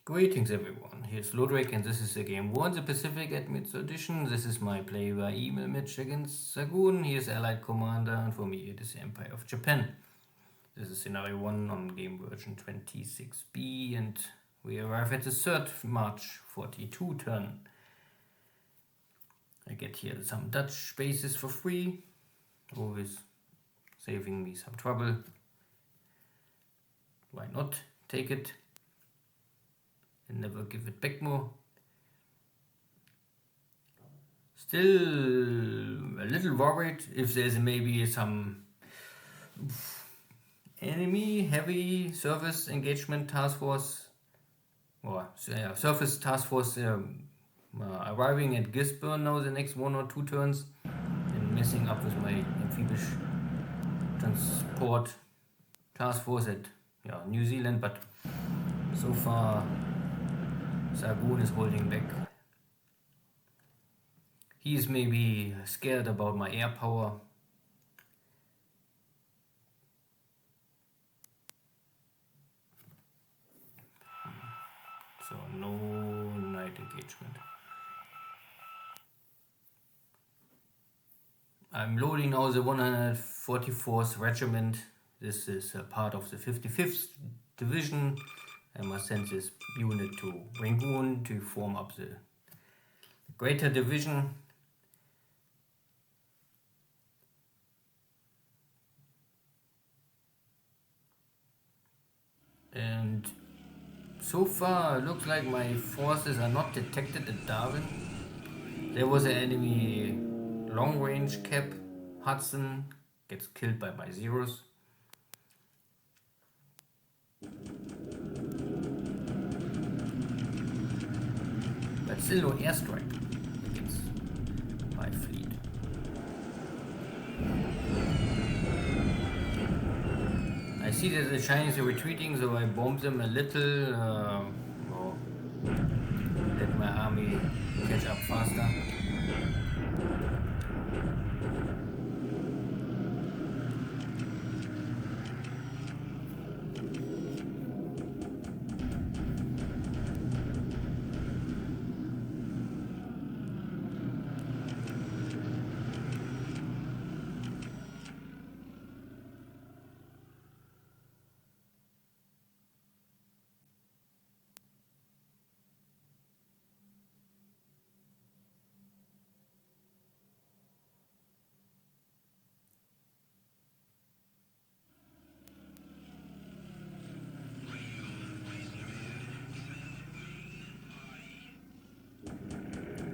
Greetings everyone, here's Lodrik and this is the game War in the Pacific at Mids Edition. This is my play by email match against Xargun. He is Allied Commander and for me it is the Empire of Japan. This is scenario 1 on game version 26B and we arrive at the 3rd March 42 turn. I get here some Dutch bases for free, always saving me some trouble. Why not take it? And never give it back more. Still a little worried if there's maybe some enemy heavy surface engagement task force or surface task force arriving at Gisborne now the next 1 or 2 turns and messing up with my amphibious transport task force at New Zealand, but so far Xargun is holding back. He is maybe scared about my air power. So no night engagement. I'm loading now the 144th Regiment. This is a part of the 55th Division. I must send this unit to Rangoon to form up the greater division. And so far it looks like my forces are not detected at Darwin. There was an enemy long range cap. Hudson gets killed by my zeros. But still no airstrike against my fleet. I see that the Chinese are retreating, so I bomb them a little, let my army catch up faster.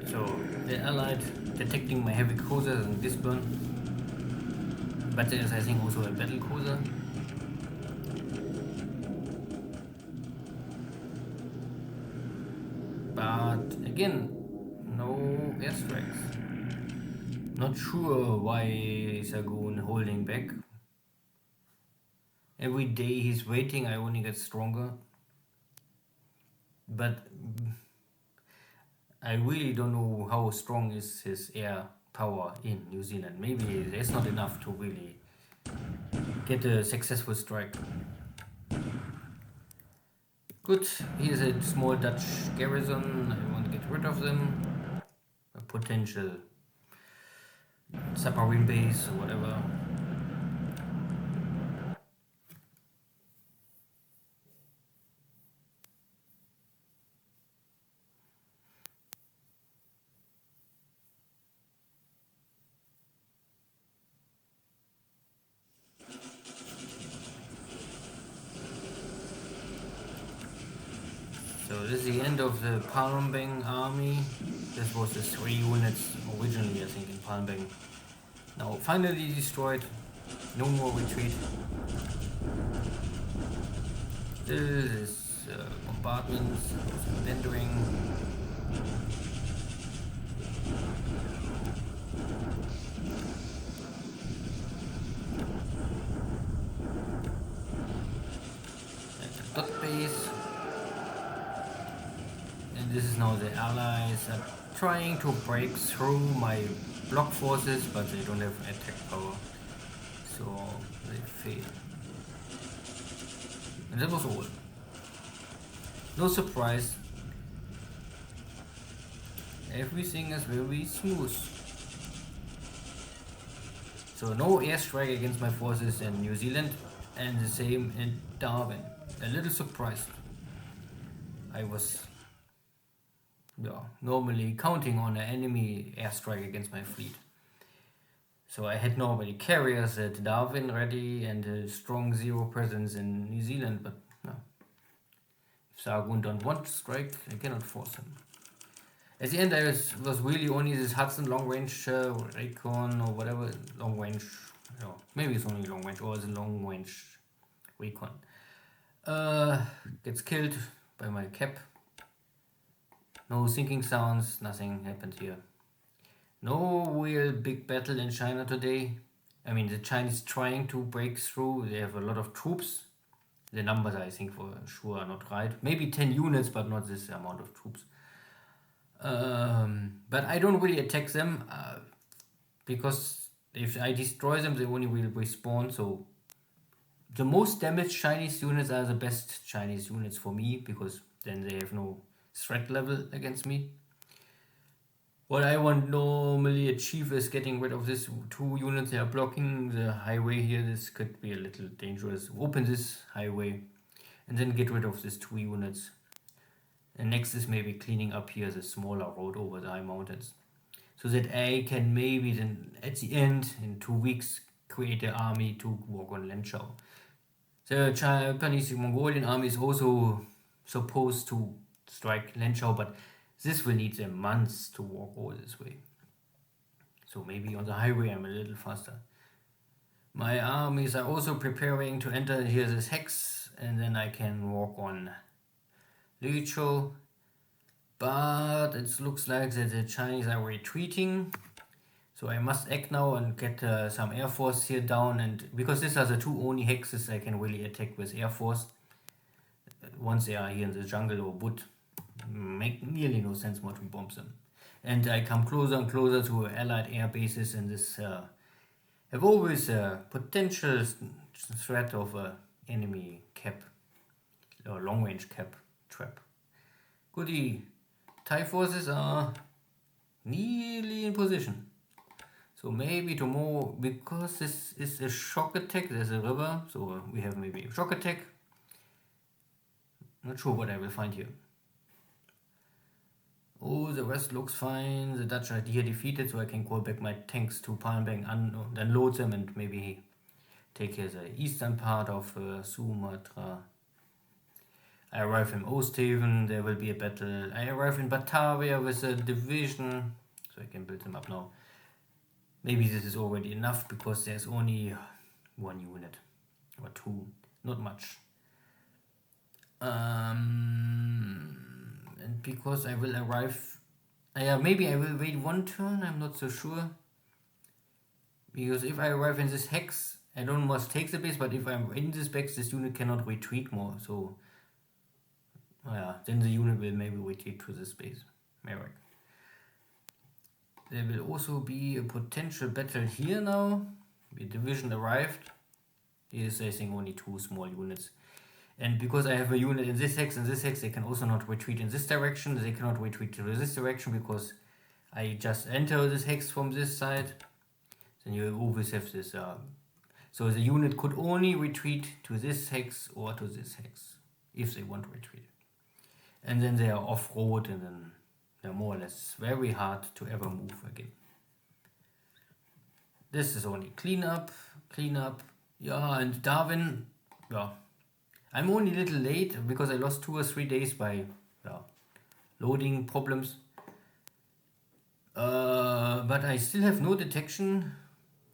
So the Allied detecting my heavy cruisers in Gisborne, but there is I think also a battle cruiser. But again, no airstrikes. Not sure why Xargun holding back. Every day he's waiting, I only get stronger. But I really don't know how strong is his air power in New Zealand. Maybe there's not enough to really get a successful strike. Good, here's a small Dutch garrison. I want to get rid of them. A potential submarine base or whatever. So this is the end of the Palembang army. This was the 3 units originally, I think, in Palembang. Now finally destroyed. No more retreat. Still this bombardments, surrendering. Dot base. And this is now the Allies are trying to break through my block forces, but they don't have attack power, so they fail. And that was all. No surprise, everything is very smooth. So no airstrike against my forces in New Zealand, and the same in Darwin. A little surprised. I was, yeah, normally counting on an enemy airstrike against my fleet. So I had normally carriers at Darwin ready and a strong zero presence in New Zealand, but no. If Xargun don't want to strike, I cannot force him. At the end, I was really only this Hudson long range recon or whatever long range. No, maybe it's only long range or the long range recon. Gets killed by my cap. No sinking sounds. Nothing happened here. No real big battle in China today. I mean, the Chinese trying to break through. They have a lot of troops. The numbers, I think, for sure are not right. Maybe 10 units, but not this amount of troops. But I don't really attack them because if I destroy them, they only will respawn. So the most damaged Chinese units are the best Chinese units for me because then they have no threat level against me. What I want normally achieve is getting rid of this 2 units that are blocking the highway here. This could be a little dangerous. Open this highway and then get rid of these 2 units. And next is maybe cleaning up here the smaller road over the high mountains. So that I can maybe then at the end, in 2 weeks, create an army to work on Lenchao. The Japanese Mongolian army is also supposed to strike Lenchao, but this will need them months to walk all this way. So maybe on the highway I'm a little faster. My armies are also preparing to enter here this hex, and then I can walk on Licho. But it looks like that the Chinese are retreating. So I must act now and get some air force here down, and because these are the 2 only hexes I can really attack with air force. Once they are here in the jungle or wood, make nearly no sense more to bomb them. And I come closer and closer to allied air bases, and this have always a potential threat of a enemy cap or long range cap trap. Goody, Thai forces are nearly in position. So maybe tomorrow, because this is a shock attack, there's a river, so we have maybe a shock attack. Not sure what I will find here. Oh, the rest looks fine. The Dutch are here defeated, so I can call back my tanks to Palembang, unload them, and maybe take here the eastern part of Sumatra. I arrive in Oosthaven, there will be a battle. I arrive in Batavia with a division, so I can build them up now. Maybe this is already enough because there's only 1 unit or 2, not much. And because I will arrive, maybe I will wait 1 turn, I'm not so sure. Because if I arrive in this hex, I don't must take the base, but if I'm in this base, this unit cannot retreat more. So, yeah, then the unit will maybe retreat to this base. Merrick. There will also be a potential battle here now. The division arrived. Here is I think only 2 small units. And because I have a unit in this hex and this hex, they can also not retreat in this direction. They cannot retreat to this direction because I just enter this hex from this side. Then you always have this. So the unit could only retreat to this hex or to this hex if they want to retreat. And then they are off-road, and then they're more or less very hard to ever move again. This is only cleanup. Yeah, and Darwin, yeah. I'm only a little late because I lost 2 or 3 days by loading problems. But I still have no detection.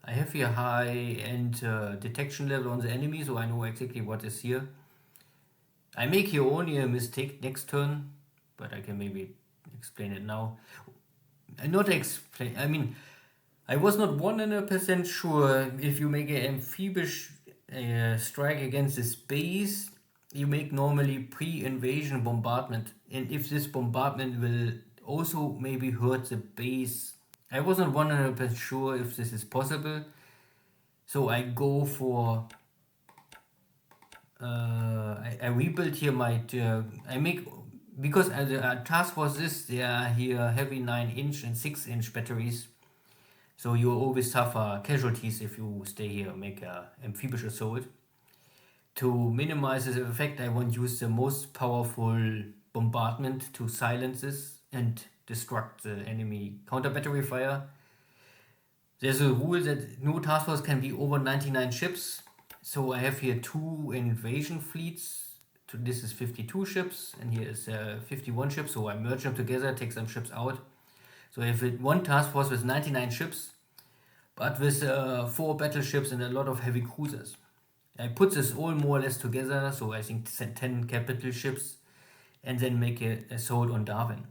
I have here high-end detection level on the enemy, so I know exactly what is here. I make here only a mistake next turn, but I can maybe explain it now. I mean, I was not 100% sure if you make an amphibious strike against this base, you make normally pre-invasion bombardment, and if this bombardment will also maybe hurt the base. I wasn't 100% sure if this is possible, so I go for I rebuild here my I make because the task force is, they are here heavy 9-inch and 6-inch batteries, so you always suffer casualties if you stay here, make a amphibious assault. To minimize this effect, I won't use the most powerful bombardment to silence this and destruct the enemy counter battery fire. There's a rule that no task force can be over 99 ships. So I have here 2 invasion fleets. This is 52 ships, and here is 51 ships. So I merge them together, take some ships out. So I have one task force with 99 ships, but with 4 battleships and a lot of heavy cruisers. I put this all more or less together, so I think 10 capital ships, and then make an assault on Darwin.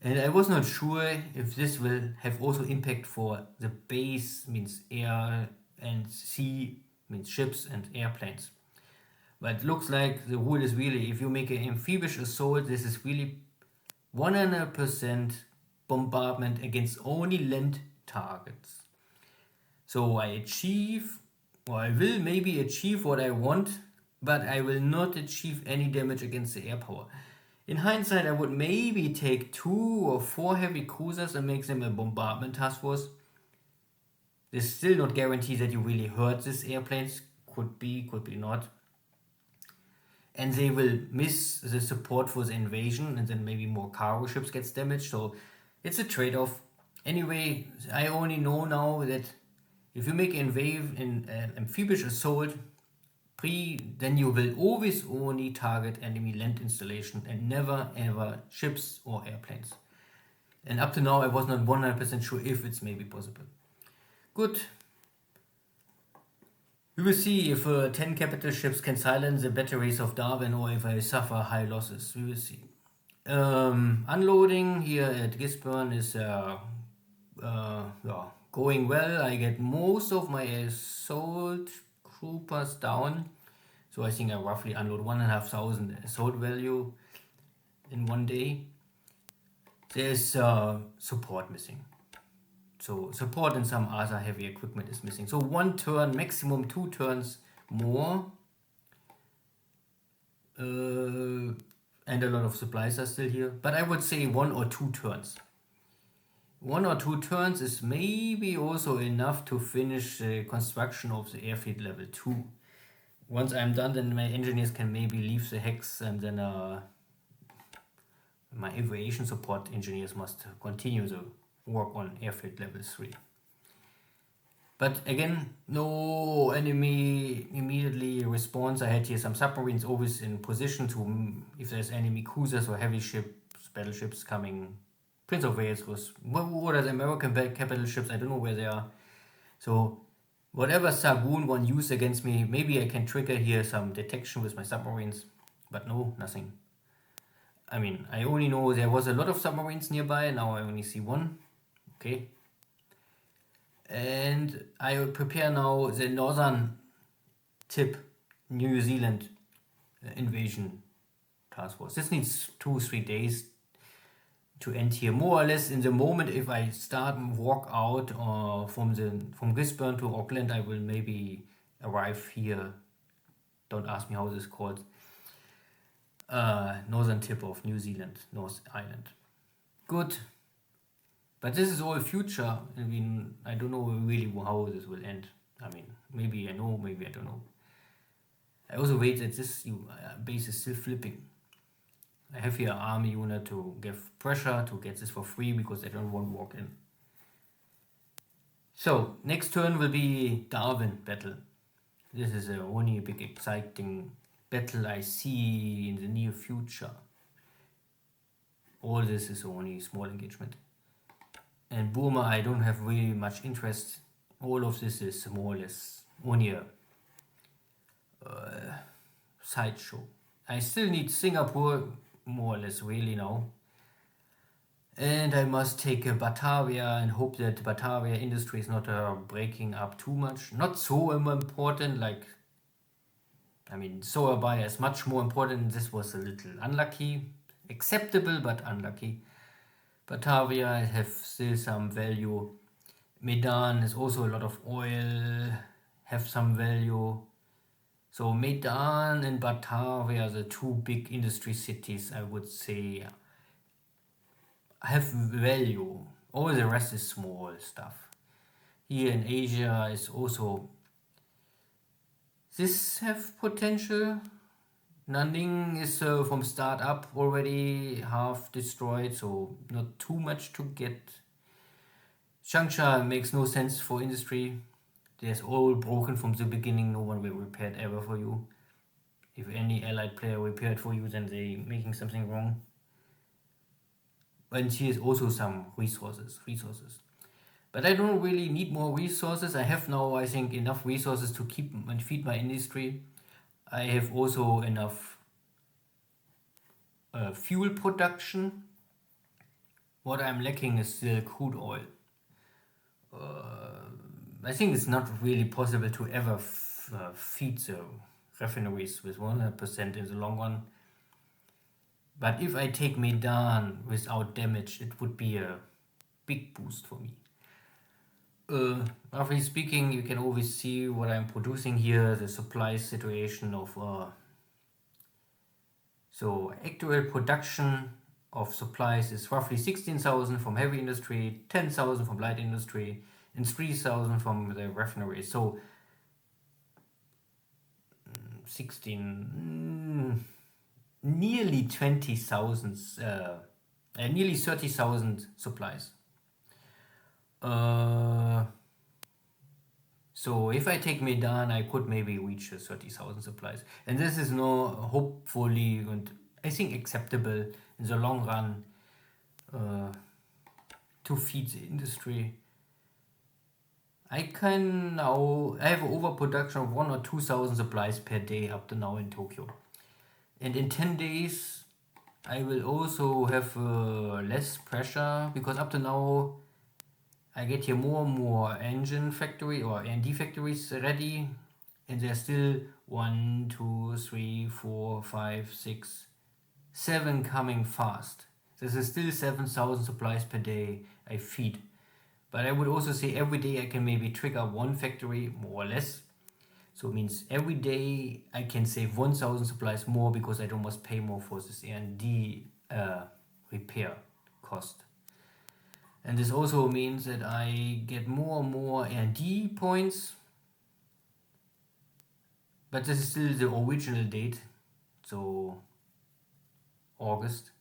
And I was not sure if this will have also impact for the base, means air, and sea, means ships and airplanes. But it looks like the rule is really, if you make an amphibious assault, this is really 100% bombardment against only land targets. So I will maybe achieve what I want, but I will not achieve any damage against the air power. In hindsight, I would maybe take 2 or 4 heavy cruisers and make them a bombardment task force. This still not guarantee that you really hurt these airplanes. Could be not. And they will miss the support for the invasion, and then maybe more cargo ships gets damaged. So it's a trade-off. Anyway, I only know now that if you make an amphibious assault, then you will always only target enemy land installation and never ever ships or airplanes. And up to now I was not 100% sure if it's maybe possible. Good. We will see if 10 capital ships can silence the batteries of Darwin or if I suffer high losses. We will see. Unloading here at Gisborne is going well. I get most of my assault troopers down. So I think I roughly unload 1,500 assault value in one day. There's support missing. So support and some other heavy equipment is missing. So 1 turn, maximum 2 turns more. And a lot of supplies are still here. But I would say 1 or 2 turns. 1 or 2 turns is maybe also enough to finish the construction of the airfield level 2. Once I'm done, then my engineers can maybe leave the hex, and then my aviation support engineers must continue the work on airfield level 3. But again, no enemy immediately response. I had here some submarines always in position to, if there's enemy cruisers or heavy ships, battleships coming. Prince of Wales was, what are the American capital ships? I don't know where they are. So whatever Xargun one used against me, maybe I can trigger here some detection with my submarines. But no, nothing. I mean, I only know there was a lot of submarines nearby. Now I only see 1. Okay. And I will prepare now the northern tip, New Zealand invasion task force. This needs 2-3 days to end here, more or less in the moment. If I start and walk out from Gisborne to Auckland, I will maybe arrive here. Don't ask me how this is called. Northern tip of New Zealand, North Island. Good. But this is all future. I mean, I don't know really how this will end. I mean, maybe I know, maybe I don't know. I also wait that this base is still flipping. I have here an army unit to give pressure to get this for free because I don't want to walk in. So, next turn will be Darwin battle. This is the only big exciting battle I see in the near future. All this is only small engagement. And Burma, I don't have really much interest. All of this is more or less only a sideshow. I still need Singapore, more or less really now. And I must take Batavia and hope that Batavia industry is not breaking up too much. Not so important, like, I mean, Soabaya is much more important. This was a little unlucky. Acceptable, but unlucky. Batavia have still some value. Medan is also a lot of oil, have some value. So Medan and Batavia are the two big industry cities, I would say, have value. All the rest is small stuff. Here in Asia is also, this have potential. Nanning is from startup already half destroyed, so not too much to get. Changsha makes no sense for industry. There's all broken from the beginning, no one will repair it ever for you. If any allied player repaired for you, then they making something wrong. And here's also some resources. But I don't really need more resources. I have now, I think, enough resources to keep and feed my industry. I have also enough fuel production. What I'm lacking is still crude oil. I think it's not really possible to ever feed the refineries with 100% in the long run. But if I take Medan without damage, it would be a big boost for me. Roughly speaking, you can always see what I'm producing here, the supply situation of so actual production of supplies is roughly 16,000 from heavy industry, 10,000 from light industry, and 3,000 from the refinery. So 16, nearly 20,000, nearly 30,000 supplies. So if I take Medan, I could maybe reach 30,000 supplies. And this is no hopefully and I think acceptable in the long run to feed the industry. I have overproduction of 1,000 or 2,000 supplies per day up to now in Tokyo. And in 10 days, I will also have less pressure because up to now, I get here more and more engine factory or R&D factories ready, and there's still 1, 2, 3, 4, 5, 6, 7 coming fast. This is still 7,000 supplies per day I feed. But I would also say every day I can maybe trigger one factory more or less. So it means every day I can save 1,000 supplies more because I don't must pay more for this R&D repair cost. And this also means that I get more and more R&D points. But this is still the original date, so August.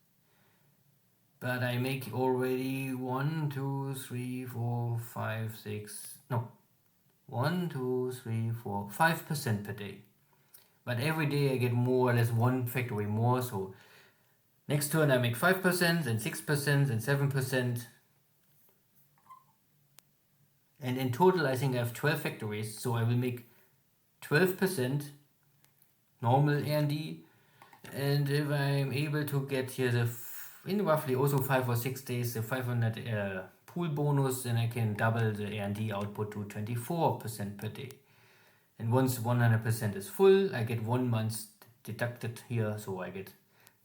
But I make already 1, 2, 3, 4, 5, 6, no, 1, 2, 3, 4, 5% per day. But every day I get more or less one factory more, so next turn I make 5%, then 6%, then 7%. And in total I think I have 12 factories, so I will make 12% normal R&D. And if I'm able to get here in roughly also 5 or 6 days the 500 pool bonus, then I can double the R&D output to 24% per day. And once 100% is full, I get 1 month deducted here, so I get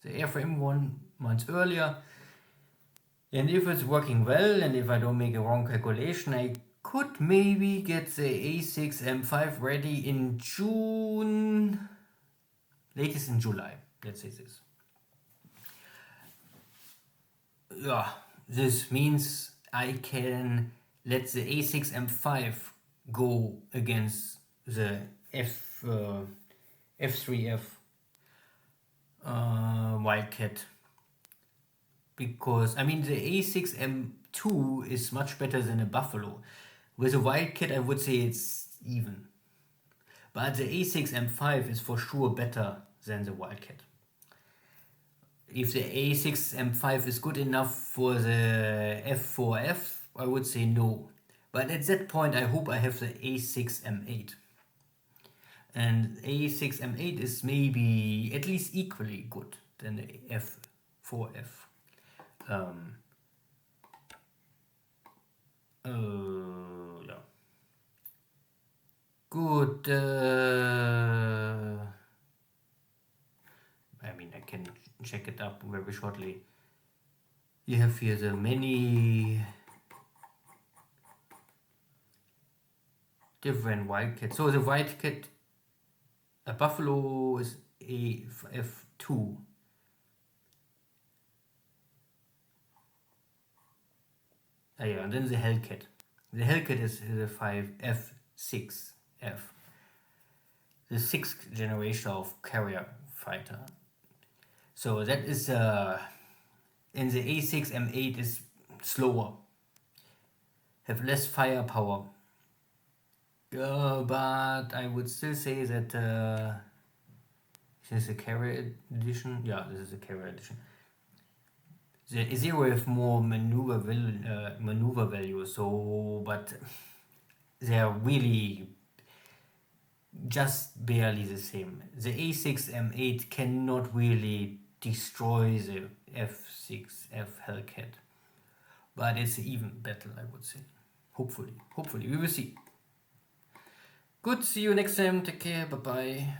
the airframe 1 month earlier. And if it's working well, and if I don't make a wrong calculation, I could maybe get the A6 M5 ready in June, latest in July, let's say this. Yeah, this means I can let the A6 M5 go against the F3F Wildcat. Because, I mean, the A6 M2 is much better than a Buffalo. With a Wildcat, I would say it's even. But the A6 M5 is for sure better than the Wildcat. If the A6 M5 is good enough for the F4F, I would say no. But at that point, I hope I have the A6 M8. And A6 M8 is maybe at least equally good than the F4F. Yeah. Good. I mean, I can check it up very shortly. You have here the many different Wildcats. So the Wildcat, A Buffalo is a F2. Yeah, and then the Hellcat. The Hellcat is the 5 F6 F. The sixth generation of carrier fighter. So that is in the A6 M8 is slower, have less firepower. But I would still say that this is a carrier edition. Yeah, this is a carrier edition. The Zero have more maneuver value. So, but they are really just barely the same. The A6 M8 cannot really destroy the F6F Hellcat, but it's an even battle, I would say. Hopefully we will see. Good, see you next time. Take care. Bye bye.